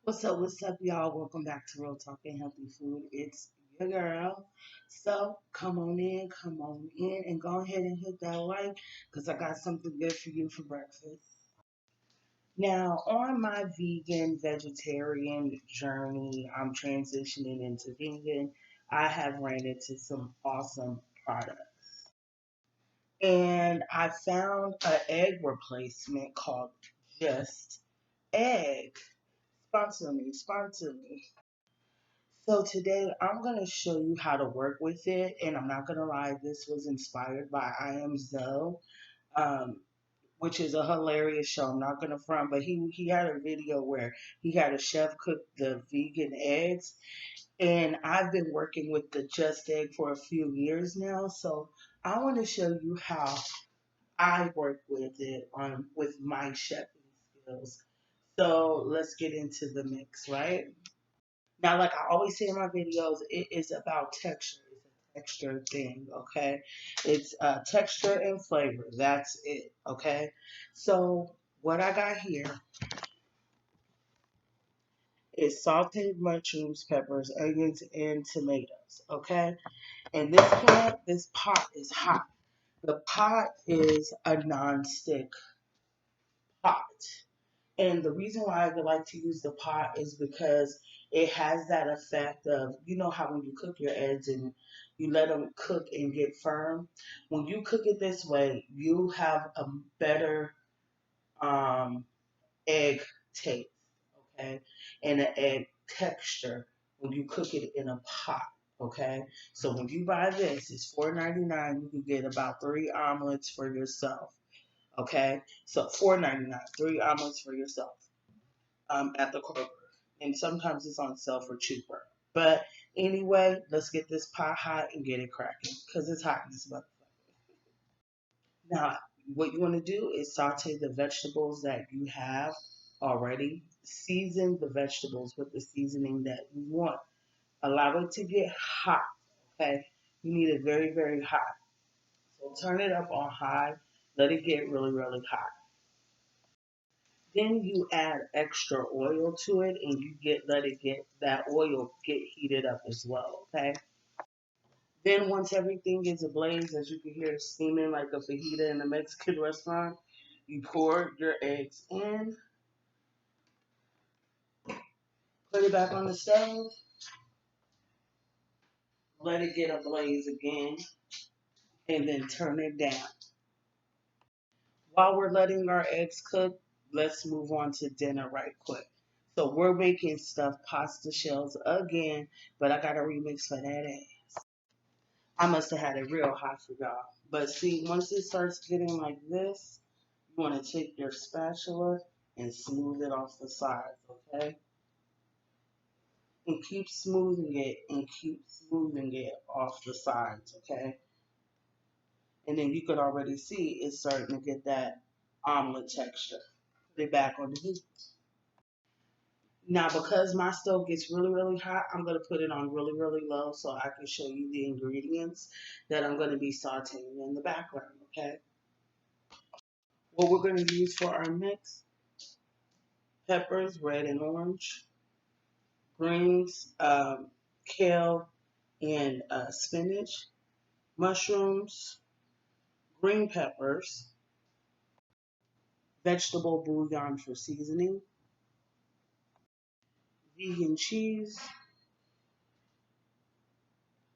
What's up, y'all? Welcome back to Real Talk and Healthy Food. It's your girl. So come on in, and go ahead and hit that like because I got something good for you for breakfast. Now, on my vegan vegetarian journey, I'm transitioning into vegan. I have ran into some awesome products. And I found an egg replacement called Just Egg. Sponsor me. So today I'm going to show you how to work with it. And I'm not going to lie, this was inspired by I Am Zoe, um, which is a hilarious show. I'm not going to front, but he had a video where he had a chef cook the vegan eggs. And I've been working with the Just Egg for a few years now. So I want to show you how I work with it on with my chefing skills. So let's get into the mix, right? Now, like I always say in my videos, it is about texture. It's a texture thing, okay? It's texture and flavor. That's it, okay? So, what I got here is sauteed mushrooms, peppers, onions, and tomatoes, okay? And this pot is hot. The pot is a non-stick pot. And the reason why I would like to use the pot is because it has that effect of, you know how when you cook your eggs and you let them cook and get firm, when you cook it this way, you have a better um, egg taste, okay, and an egg texture when you cook it in a pot. Okay, so when you buy this, it's $4.99. You can get about 3 omelets for yourself. Okay, so $4.99, 3 omelets for yourself at the Kroger. And sometimes it's on sale for cheaper. But anyway, let's get this pot hot and get it cracking because it's hot in this motherfucker. Now, what you want to do is saute the vegetables that you have already. Season the vegetables with the seasoning that you want. Allow it to get hot. Okay, you need it very, very hot. So turn it up on high. Let it get really, really hot. Then you add extra oil to it and you let it get that oil get heated up as well, okay? Then once everything is ablaze, as you can hear steaming like a fajita in a Mexican restaurant, you pour your eggs in, put it back on the stove, let it get ablaze again, and then turn it down. While we're letting our eggs cook, let's move on to dinner right quick. So we're making stuffed pasta shells again, but I got a remix for that egg. I must have had it real hot for y'all. But see, once it starts getting like this, you want to take your spatula and smooth it off the sides, okay? And keep smoothing it and keep smoothing it off the sides, okay? And then you could already see it's starting to get that omelet texture. Put it back on the heat. Now, because my stove gets really, really hot, I'm going to put it on really, really low so I can show you the ingredients that I'm going to be sauteing in the background, okay? What we're going to use for our mix: peppers, red and orange, greens, kale and spinach, mushrooms, green peppers, vegetable bouillon for seasoning, vegan cheese.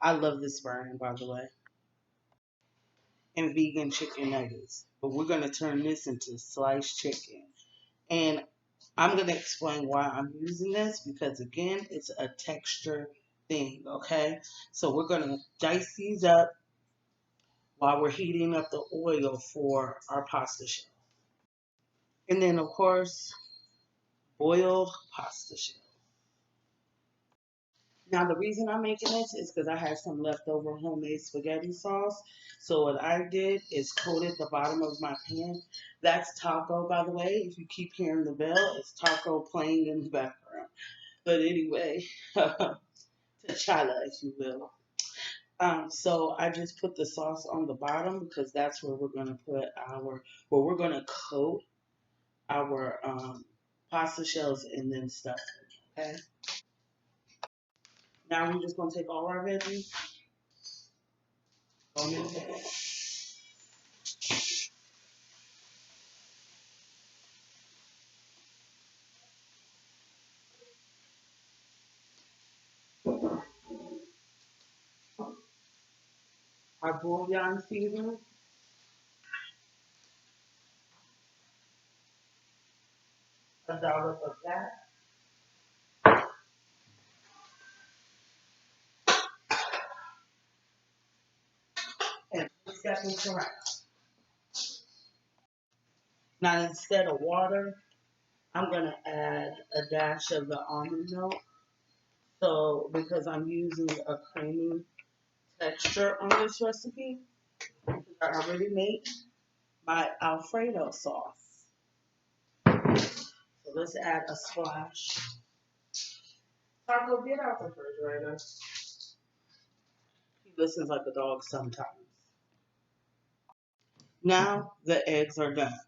I love this brand, by the way, and vegan chicken nuggets. But we're going to turn this into sliced chicken. And I'm going to explain why I'm using this because, again, it's a texture thing, okay? So we're going to dice these up while we're heating up the oil for our pasta shell. And then, of course, boiled pasta shell. Now, the reason I'm making this is because I had some leftover homemade spaghetti sauce. So what I did is coated the bottom of my pan. That's taco, by the way. If you keep hearing the bell, it's taco playing in the background. But anyway, T'Challa, if you will. So I just put the sauce on the bottom because that's where we're gonna put where we're gonna coat our pasta shells and then stuff. Okay. Now we're just gonna take all our veggies, throw them in there. Our bouillon seasoning, a dollop of that, and mix that into rice. Now instead of water, I'm gonna add a dash of the almond milk. So because I'm using a creamy texture on this recipe, I already made my Alfredo sauce. So let's add a splash. Taco, get out the refrigerator. He listens like a dog sometimes. Now the eggs are done.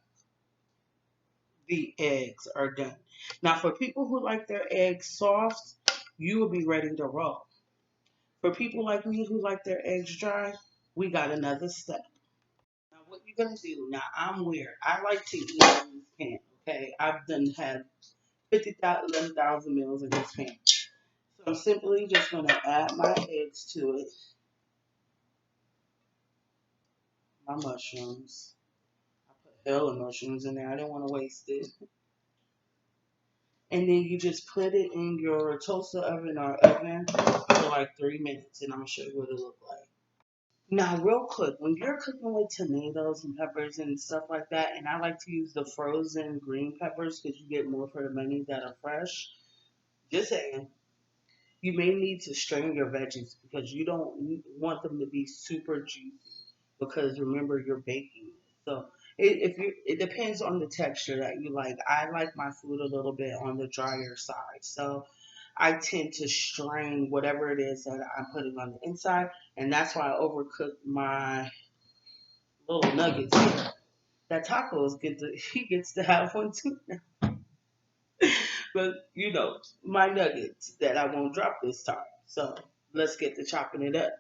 The eggs are done. Now for people who like their eggs soft, you will be ready to roll. For people like me who like their eggs dry, we got another step. Now what you're gonna do? Now I'm weird. I like to eat in this pan. Okay, I've done had 11,000 meals in this pan. So I'm simply just gonna add my eggs to it, my mushrooms. I put hella mushrooms in there. I didn't want to waste it. And then you just put it in your toaster oven or oven for like 3 minutes, and I'm gonna show you what it look like. Now, real quick, when you're cooking with tomatoes and peppers and stuff like that, and I like to use the frozen green peppers because you get more for the money that are fresh. Just saying, you may need to strain your veggies because you don't want them to be super juicy because remember you're baking. So it depends on the texture that you like. I like my food a little bit on the drier side, so I tend to strain whatever it is that I'm putting on the inside, and that's why I overcook my little nuggets here. That tacos get to he gets to have one too. But my nuggets that I won't drop this time. So let's get to chopping it up.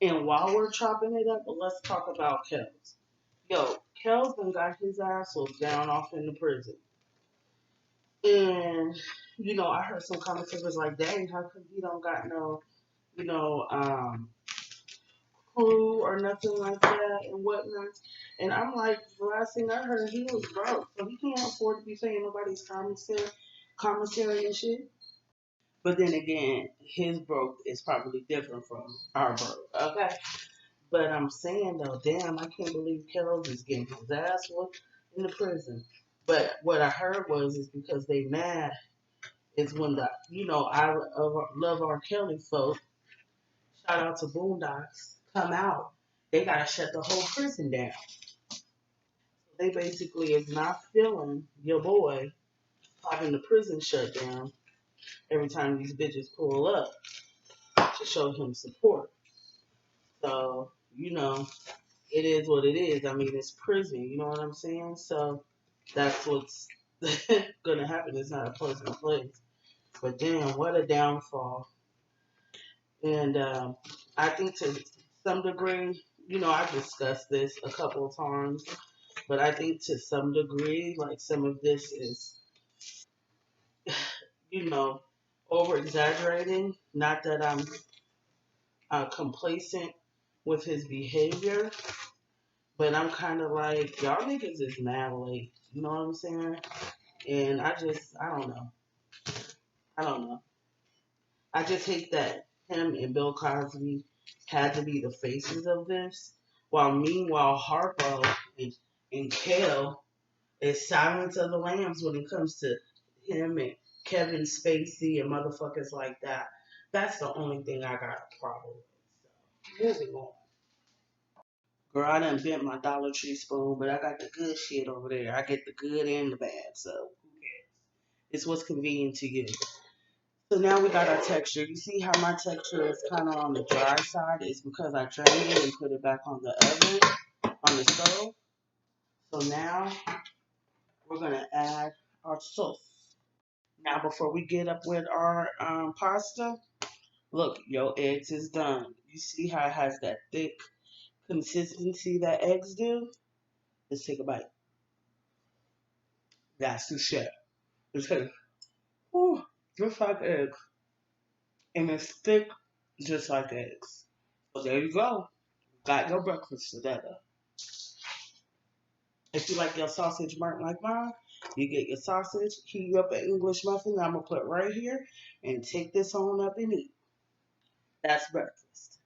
And while we're chopping it up, let's talk about Kels. Yo, Kels done got his assholes down off in the prison. And, I heard some commentators like, dang, how come he don't got no, you know, um, crew or nothing like that and whatnot. And I'm like, the last thing I heard, he was broke. So he can't afford to be paying nobody's commissary and shit. But then again, his broke is probably different from our broke. Okay. But I'm saying though, damn, I can't believe Kells is getting his ass whooped in the prison. But what I heard was is because they mad is when I love R. Kelly folk, shout out to Boondocks, come out, they gotta shut the whole prison down. So they basically is not feeling your boy having the prison shut down every time these bitches pull up to show him support. So, it is what it is. I mean, it's prison. You know what I'm saying? So that's what's gonna happen. It's not a pleasant place. But damn, what a downfall. And I think to some degree, I've discussed this a couple of times, but I think to some degree, like some of this is, you know, over exaggerating. Not that I'm complacent with his behavior, but I'm kind of like, y'all niggas is mad late. You know what I'm saying? And I don't know. I don't know. I just hate that him and Bill Cosby had to be the faces of this, while meanwhile Harpo and Kale is Silence of the Lambs when it comes to him and Kevin Spacey and motherfuckers like that. That's the only thing I got a problem with. So, moving on. Girl, I done bent my Dollar Tree spoon, but I got the good shit over there. I get the good and the bad, so who cares? It's what's convenient to you. So now we got our texture. You see how my texture is kind of on the dry side? It's because I drained it and put it back on the oven, on the stove. So now we're going to add our sauce. Now, before we get up with our pasta, look, your eggs is done. You see how it has that thick consistency that eggs do? Let's take a bite. That's the shit. It's good. Whew, just like eggs. And it's thick just like eggs. So there you go. Got your breakfast together. If you like your sausage burnt like mine, you get your sausage, heat up an English muffin that I'm going to put right here, and take this on up and eat. That's breakfast.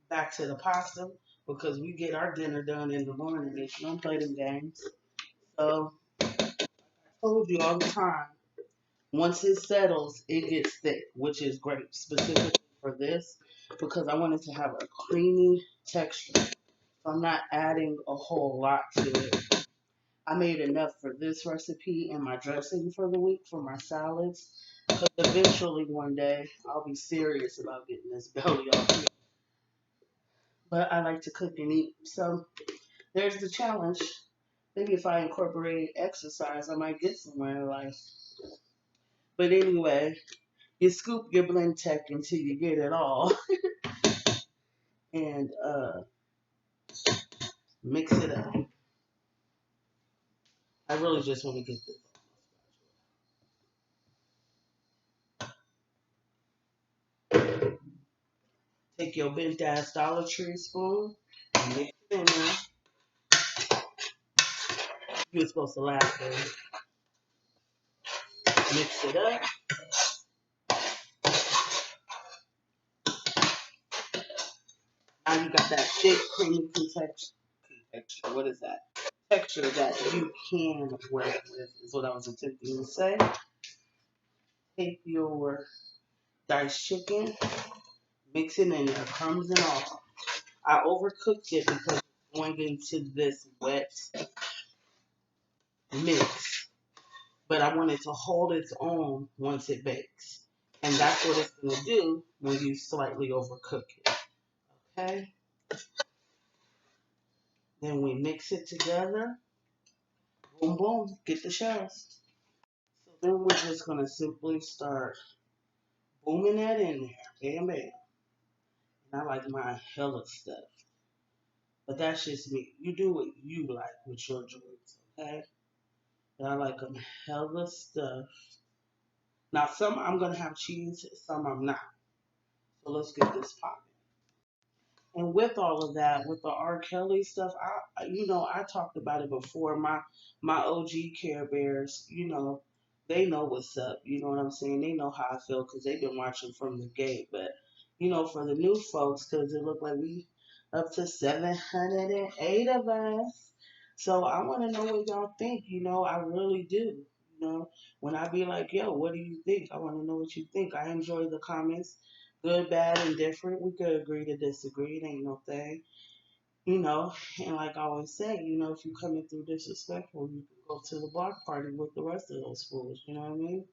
Back to the pasta, because we get our dinner done in the morning. If you don't play them games. So, I told you all the time, once it settles, it gets thick, which is great, specifically for this, because I want it to have a creamy texture. So I'm not adding a whole lot to it. I made enough for this recipe and my dressing for the week for my salads. Because eventually one day I'll be serious about getting this belly off here. But I like to cook and eat. So there's the challenge. Maybe if I incorporate exercise, I might get somewhere in life. But anyway, you scoop your blend tech until you get it all and mix it up. I really just want to get this. Take your bent ass Dollar Tree spoon and mix it in there. You were supposed to laugh, baby. Mix it up. Now you got that thick, creamy texture. What is that? Texture that you can work with is what I was attempting to say. Take your diced chicken, mix it in there, crumbs and all. I overcooked it because it's going into this wet mix, but I want it to hold its own once it bakes. And that's what it's going to do when you slightly overcook it. Okay? Then we mix it together. Boom, boom, get the shells. So then we're just going to simply start booming that in there. Bam, bam. And I like my hella stuff. But that's just me. You do what you like with your joints, okay? But I like them hella stuff. Now, some I'm going to have cheese, some I'm not. So let's get this popping. And with all of that, with the R. Kelly stuff, I talked about it before. My OG Care Bears, they know what's up. You know what I'm saying? They know how I feel because they've been watching from the gate. But for the new folks, because it looked like we up to 708 of us. So I want to know what y'all think. I really do. When I be like, yo, what do you think? I want to know what you think. I enjoy the comments, good, bad, and different. We could agree to disagree. It ain't no thing. You know, and like I always say, if you coming through disrespectful, you can go to the block party with the rest of those fools. You know what I mean?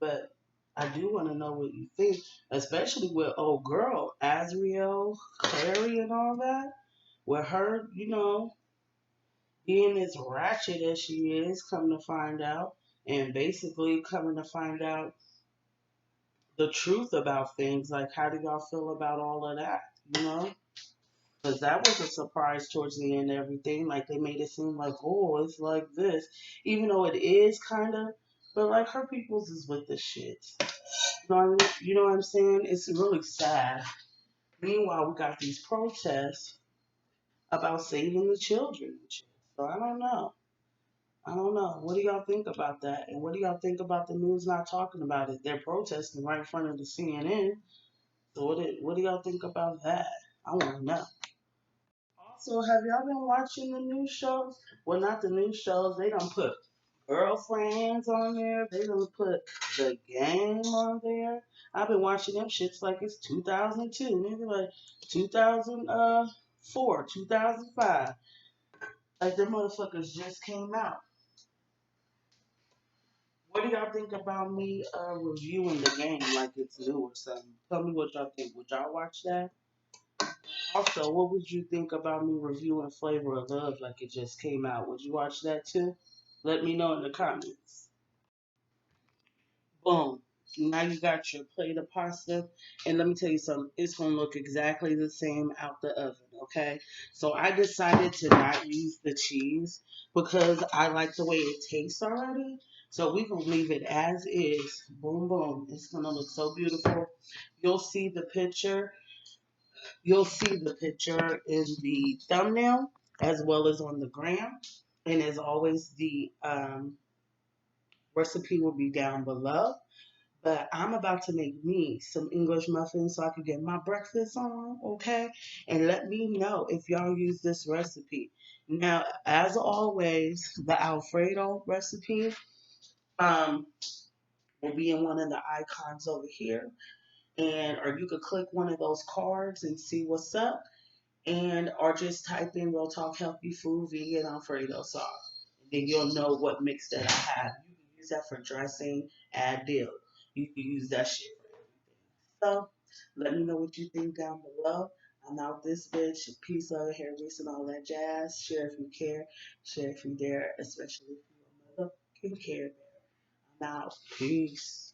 But I do want to know what you think, especially with old girl Azriel, Clary, and all that. With her, being as ratchet as she is, coming to find out, and basically coming to find out the truth about things. Like, how do y'all feel about all of that? You know? Because that was a surprise towards the end of everything. Like, they made it seem like, oh, it's like this. Even though it is kind of, but like, her people's is with the shit. You know what I'm saying? It's really sad. Meanwhile, we got these protests about saving the children and shit. So I don't know. I don't know. What do y'all think about that? And what do y'all think about the news not talking about it? They're protesting right in front of the CNN. So what do y'all think about that? I want to know. Also, have y'all been watching the news shows? Well, not the news shows. They don't put girlfriends on there. They don't put the game on there. I've been watching them shits like it's 2002. Maybe like 2004, 2005. Like the motherfuckers just came out. What do y'all think about me reviewing the game like it's new or something? Tell me what y'all think. Would y'all watch that? Also, what would you think about me reviewing Flavor of Love like it just came out? Would you watch that too? Let me know in the comments. Boom. Now you got your plate of pasta. And let me tell you something, it's going to look exactly the same out the oven, okay? So I decided to not use the cheese because I like the way it tastes already. So we can leave it as is. Boom, boom. It's going to look so beautiful. You'll see the picture. You'll see the picture in the thumbnail as well as on the gram. And as always, the recipe will be down below. But I'm about to make me some English muffins so I can get my breakfast on, okay? And let me know if y'all use this recipe. Now, as always, the Alfredo recipe um, will be in one of the icons over here. And or you could click one of those cards and see what's up. And or just type in Real Talk Healthy Food Vegan Alfredo sauce. And then you'll know what mix that I have. You can use that for dressing, add dip. You can use that shit for everything. So let me know what you think down below. I'm out this bitch. Peace, love, hair grease, and all that jazz. Share if you care. Share if you dare, especially if you're a motherfucking care bear. I'm out. Peace.